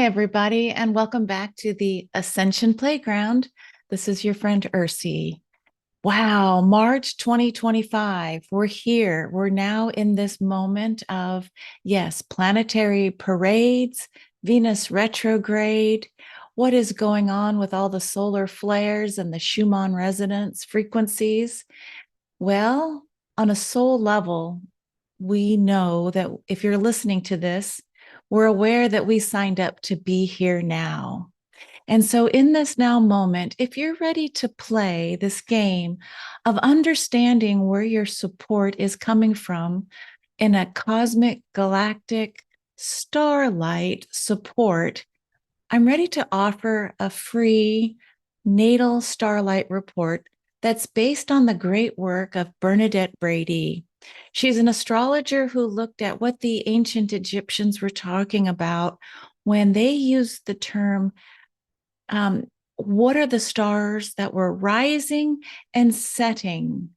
Hi, everybody, and welcome back to the Ascension Playground. This is your friend Ursie. Wow, March 2025. We're here. We're now in this moment of, yes, planetary parades, Venus retrograde. What is going on with all the solar flares and the Schumann resonance frequencies? Well, on a soul level, we know that if you're listening to this, we're aware that we signed up to be here now. And so, in this now moment, if you're ready to play this game of understanding where your support is coming from in a cosmic, galactic, starlight support, I'm ready to offer a free natal starlight report that's based on the great work of Bernadette Brady. She's an astrologer who looked at what the ancient Egyptians were talking about when they used the term, what are the stars that were rising and setting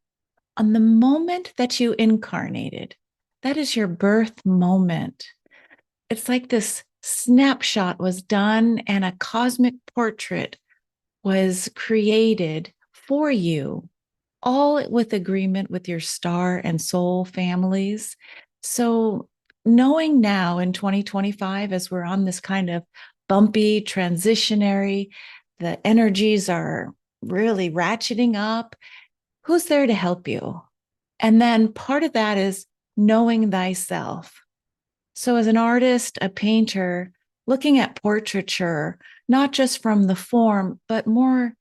on the moment that you incarnated? That is your birth moment. It's like this snapshot was done and a cosmic portrait was created for you, all with agreement with your star and soul families. So, knowing now in 2025, as we're on this kind of bumpy, transitionary, the energies are really ratcheting up, who's there to help you? And then part of that is knowing thyself. So, as an artist, a painter, looking at portraiture, not just from the form, but more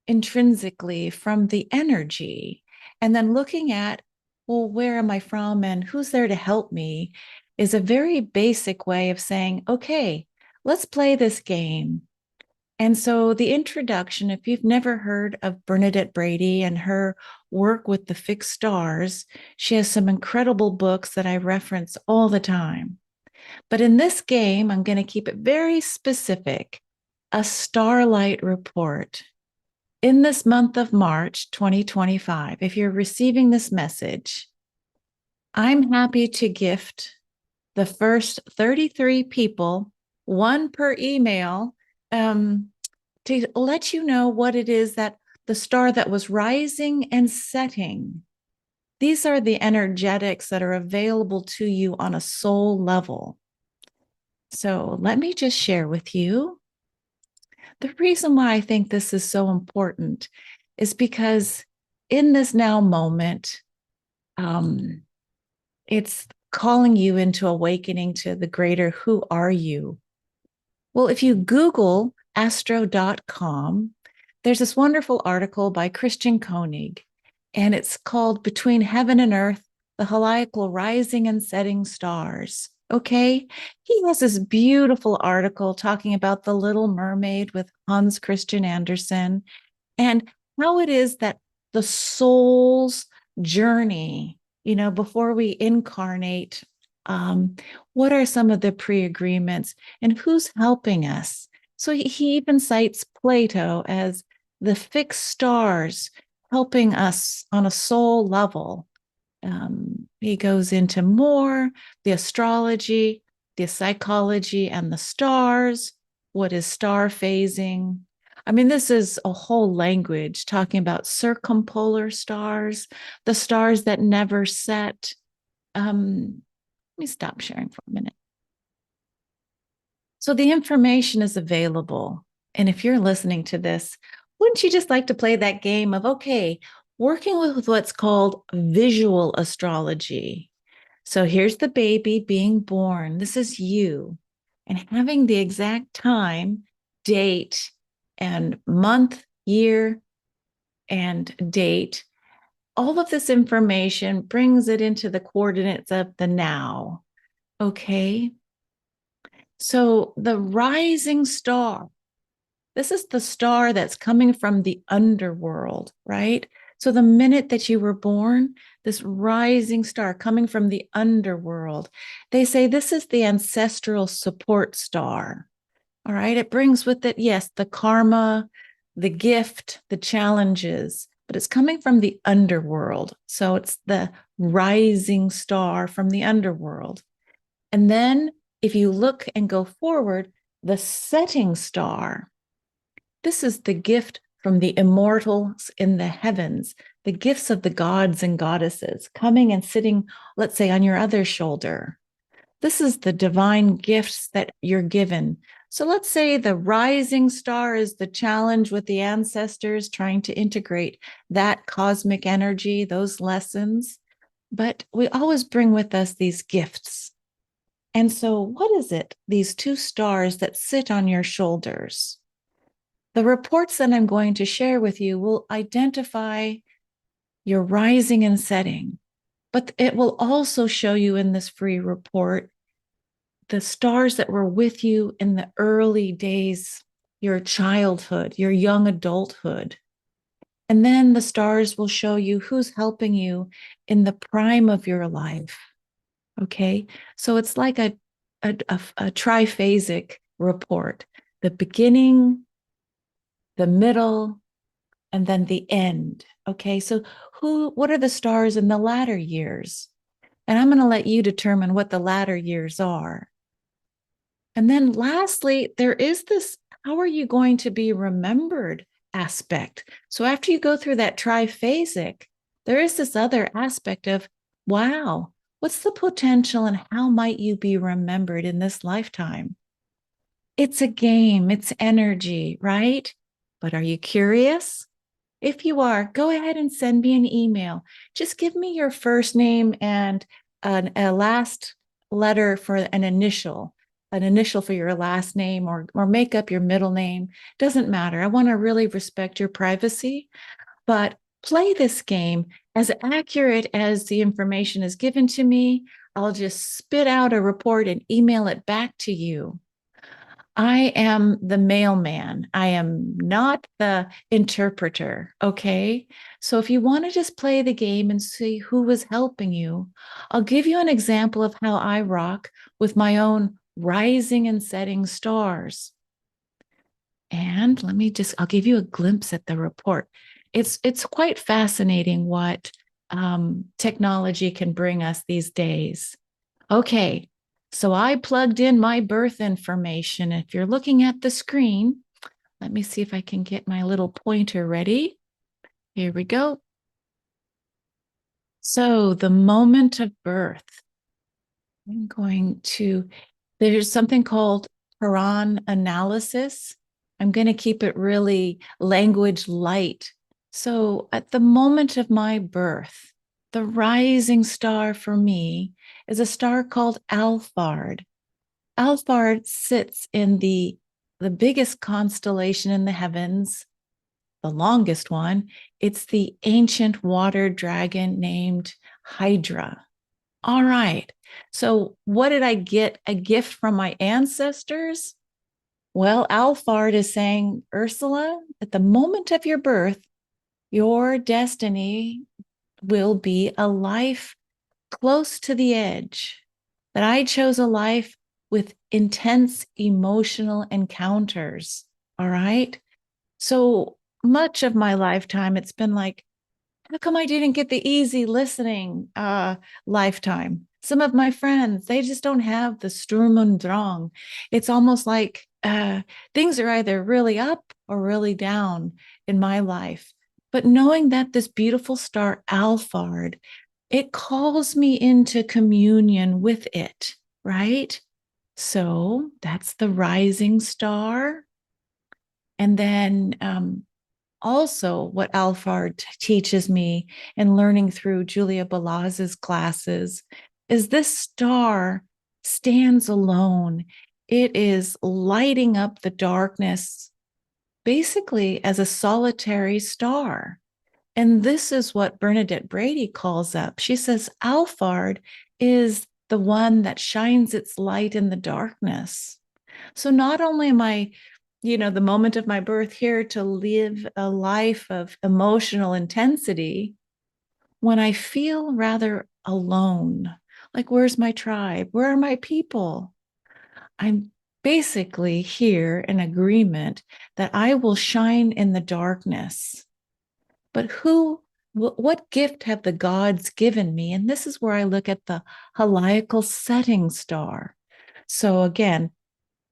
intrinsically from the energy, and then looking at, well, where am I from and who's there to help me, is a very basic way of saying, okay, let's play this game. And so, the introduction, if you've never heard of Bernadette Brady and her work with the fixed stars, she has some incredible books that I reference all the time. But in this game, I'm going to keep it very specific, a Starlight Report. In this month of March 2025, if you're receiving this message, I'm happy to gift the first 33 people, one per email, to let you know what it is that the star that was rising and setting. These are the energetics that are available to you on a soul level. So let me just share with you. The reason why I think this is so important is because in this now moment, it's calling you into awakening to the greater who are you. Well, if you Google astro.com, there's this wonderful article by Christian Koenig, and it's called Between Heaven and Earth, the Heliacal Rising and Setting Stars. Okay. He has this beautiful article talking about the Little Mermaid with Hans Christian Andersen and how it is that the soul's journey, before we incarnate, what are some of the pre-agreements and who's helping us? So he even cites Plato as the fixed stars helping us on a soul level. He goes into more the astrology, the psychology, and the stars. What is star phasing? I mean, this is a whole language talking about circumpolar stars, the stars that never set. Let me stop sharing for a minute. So the information is available. And if you're listening to this, wouldn't you just like to play that game of, okay, working with what's called visual astrology? So here's the baby being born. This is you. And having the exact time, date, and month, year, and date, all of this information brings it into the coordinates of the now. Okay. So the rising star, this is the star that's coming from the underworld, right? So the minute that you were born, this rising star coming from the underworld, they say this is the ancestral support star. All right. It brings with it, yes, the karma, the gift, the challenges, but it's coming from the underworld. So it's the rising star from the underworld. And then if you look and go forward, The setting star, this is the gift from the immortals in the heavens, the gifts of the gods and goddesses coming and sitting, let's say, on your other shoulder. This is the divine gifts that you're given. So let's say the rising star is the challenge with the ancestors trying to integrate that cosmic energy, those lessons. But we always bring with us these gifts. And so, what is it, these two stars that sit on your shoulders? The reports that I'm going to share with you will identify your rising and setting, but it will also show you in this free report the stars that were with you in the early days, your childhood, your young adulthood. And then the stars will show you who's helping you in the prime of your life. Okay. So it's like a triphasic report, the beginning, the middle, and then the end. Okay. So what are the stars in the latter years? And I'm going to let you determine what the latter years are. And then lastly, there is this how are you going to be remembered aspect. So after you go through that triphasic, there is this other aspect of, wow, what's the potential and how might you be remembered in this lifetime? It's a game, it's energy, right? But are you curious? If you are, go ahead and send me an email. Just give me your first name and a last letter for an initial for your last name, or make up your middle name. Doesn't matter. I want to really respect your privacy, but play this game as accurate as the information is given to me. I'll just spit out a report and email it back to you. I am the mailman. I am not the interpreter. Okay. So if you want to just play the game and see who was helping you, I'll give you an example of how I rock with my own rising and setting stars. And I'll give you a glimpse at the report. It's quite fascinating what technology can bring us these days. Okay, so I plugged in my birth information. If you're looking at the screen, let me see if I can get my little pointer ready. Here we go. So the moment of birth, there's something called Quran analysis. I'm going to keep it really language light. So at the moment of my birth, the rising star for me is a star called Alphard. Alphard sits in the biggest constellation in the heavens, the longest one. It's the ancient water dragon named Hydra. All right. So, what did I get? A gift from my ancestors? Well, Alphard is saying, Ursula, at the moment of your birth, your destiny will be a life close to the edge. That I chose a life with intense emotional encounters. All right. So much of my lifetime, it's been like, how come I didn't get the easy listening lifetime? Some of my friends, they just don't have the Sturm und Drang. It's almost like things are either really up or really down in my life. But knowing that this beautiful star, Alphard, it calls me into communion with it, right? So that's the rising star. And then also what Alphard teaches me in learning through Julia Balaz's classes is this star stands alone. It is lighting up the darkness basically as a solitary star. And this is what Bernadette Brady calls up. She says Alphard is the one that shines its light in the darkness. So not only am I, the moment of my birth here to live a life of emotional intensity, when I feel rather alone, like where's my tribe? Where are my people? I'm basically here in agreement that I will shine in the darkness. But what gift have the gods given me? And this is where I look at the heliacal setting star. So again,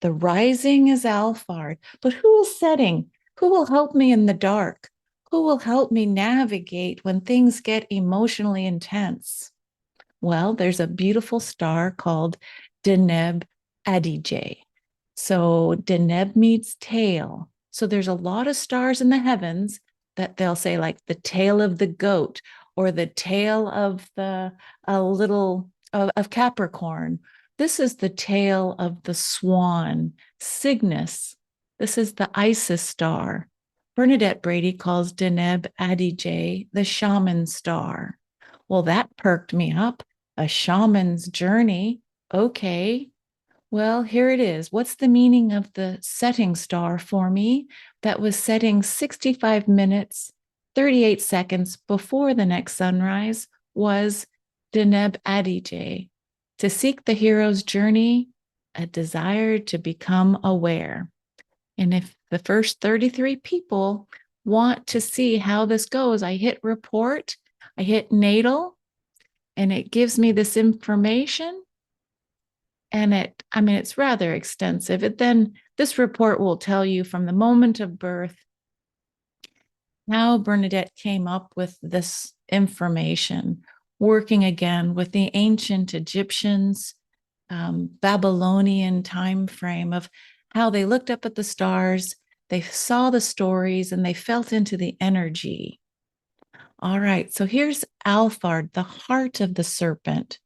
The rising is Alphard, but who is setting? Who will help me in the dark? Who will help me navigate when things get emotionally intense? Well, there's a beautiful star called Deneb Adige. So Deneb means tail. So there's a lot of stars in the heavens that they'll say, like the tail of the goat or the tail of the little of Capricorn. This is the tail of the swan, Cygnus. This is the Isis star. Bernadette Brady calls Deneb Adige the shaman star. Well, that perked me up. A shaman's journey. Okay. Well, here it is. What's the meaning of the setting star for me that was setting 65 minutes, 38 seconds before the next sunrise was Deneb Adige, to seek the hero's journey, a desire to become aware. And if the first 33 people want to see how this goes, I hit report, I hit natal, and it gives me this information. And it's rather extensive. This report will tell you from the moment of birth how Bernadette came up with this information, working again with the ancient Egyptians, Babylonian time frame of how they looked up at the stars, they saw the stories, and they felt into the energy. All right, so here's Alphard, the heart of the serpent.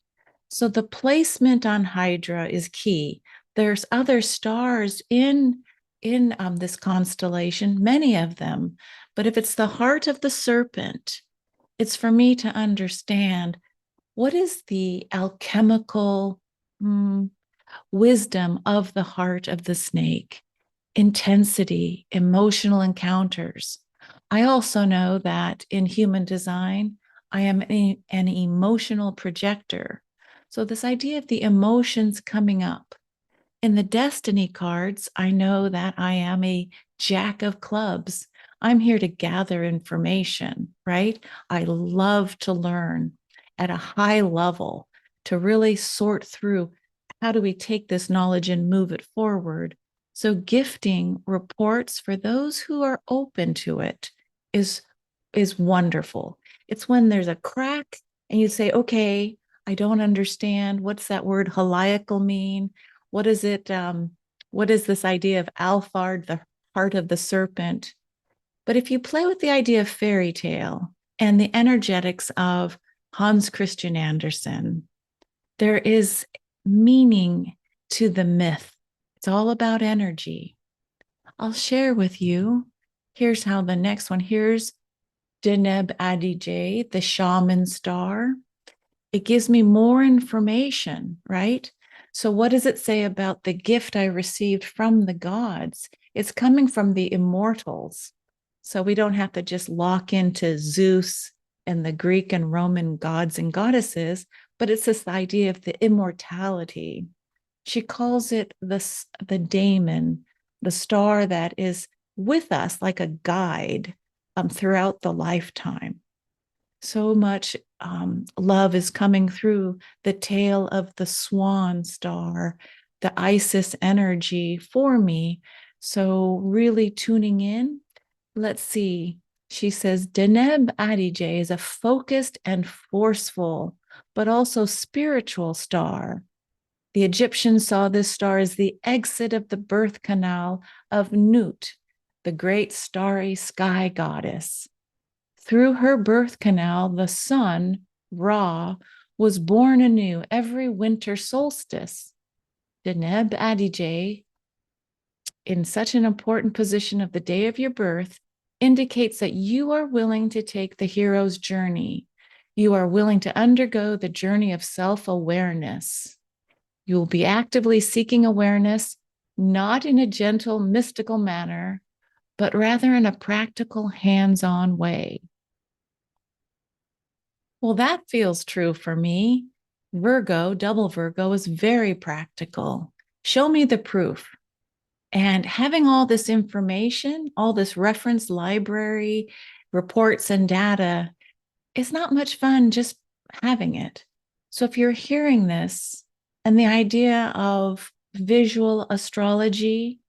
So the placement on Hydra is key. There's other stars in this constellation, many of them. But if it's the heart of the serpent, it's for me to understand what is the alchemical wisdom of the heart of the snake, intensity, emotional encounters. I also know that in human design, I am an emotional projector. So, this idea of the emotions coming up. In the destiny cards, I know that I am a jack of clubs. I'm here to gather information, right? I love to learn at a high level to really sort through how do we take this knowledge and move it forward. So, gifting reports for those who are open to it is, is wonderful. It's when there's a crack and you say, okay, I don't understand. What's that word heliacal mean? What is it? What is this idea of Alphard, the heart of the serpent? But if you play with the idea of fairy tale and the energetics of Hans Christian Andersen, there is meaning to the myth. It's all about energy. I'll share with you. Here's how the next one. Here's Deneb Adige, the shaman star. It gives me more information, right? So, what does it say about the gift I received from the gods? It's coming from the immortals. So, we don't have to just lock into Zeus and the Greek and Roman gods and goddesses, but it's this idea of the immortality. She calls it the daemon, the star that is with us like a guide throughout the lifetime. So much love is coming through the tail of the swan star, the Isis energy for me. So, really tuning in. Let's see. She says, Deneb Adige is a focused and forceful, but also spiritual star. The Egyptians saw this star as the exit of the birth canal of Nut, the great starry sky goddess. Through her birth canal, the sun, Ra, was born anew every winter solstice. Deneb Adige, in such an important position of the day of your birth, indicates that you are willing to take the hero's journey. You are willing to undergo the journey of self-awareness. You will be actively seeking awareness, not in a gentle, mystical manner, but rather in a practical, hands-on way. Well, that feels true for me. Virgo, double Virgo, is very practical. Show me the proof. And having all this information, all this reference library, reports, and data is not much fun just having it. So if you're hearing this and the idea of visual astrology.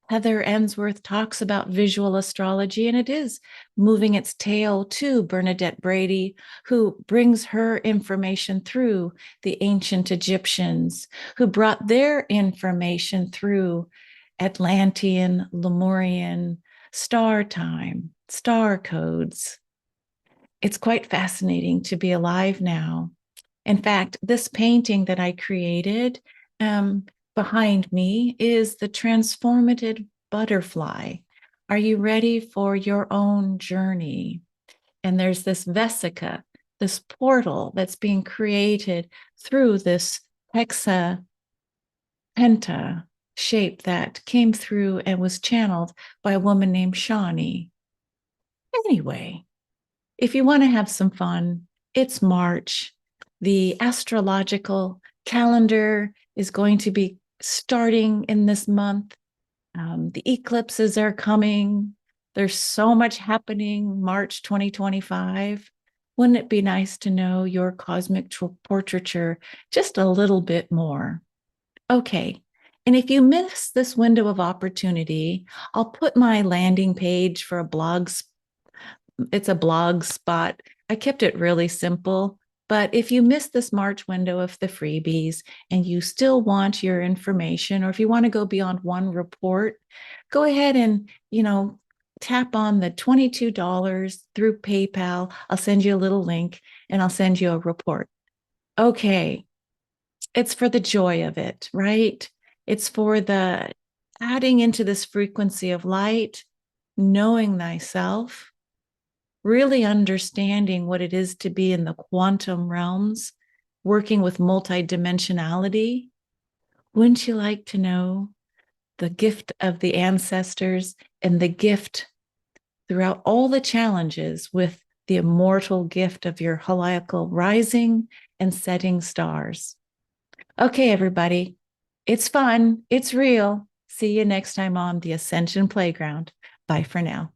Heather Ensworth talks about visual astrology, and it is moving its tail to Bernadette Brady, who brings her information through the ancient Egyptians, who brought their information through Atlantean, Lemurian, star time, star codes. It's quite fascinating to be alive now. In fact, this painting that I created um, behind me is the transformative butterfly. Are you ready for your own journey? And there's this vesica, this portal that's being created through this hexapenta shape that came through and was channeled by a woman named Shawnee. Anyway, if you want to have some fun, it's March. The astrological calendar is going to be starting in this month. The eclipses are coming. There's so much happening March 2025. Wouldn't it be nice to know your cosmic portraiture just a little bit more? Okay. And if you miss this window of opportunity, I'll put my landing page for a blog. It's a blog spot. I kept it really simple. But if you miss this March window of the freebies and you still want your information, or if you want to go beyond one report, go ahead and, tap on the $22 through PayPal. I'll send you a little link and I'll send you a report. Okay. It's for the joy of it, right? It's for the adding into this frequency of light, knowing thyself, really understanding what it is to be in the quantum realms, working with multidimensionality. Wouldn't you like to know the gift of the ancestors and the gift throughout all the challenges with the immortal gift of your heliacal rising and setting stars? Okay, everybody, it's fun. It's real. See you next time on the Ascension Playground. Bye for now.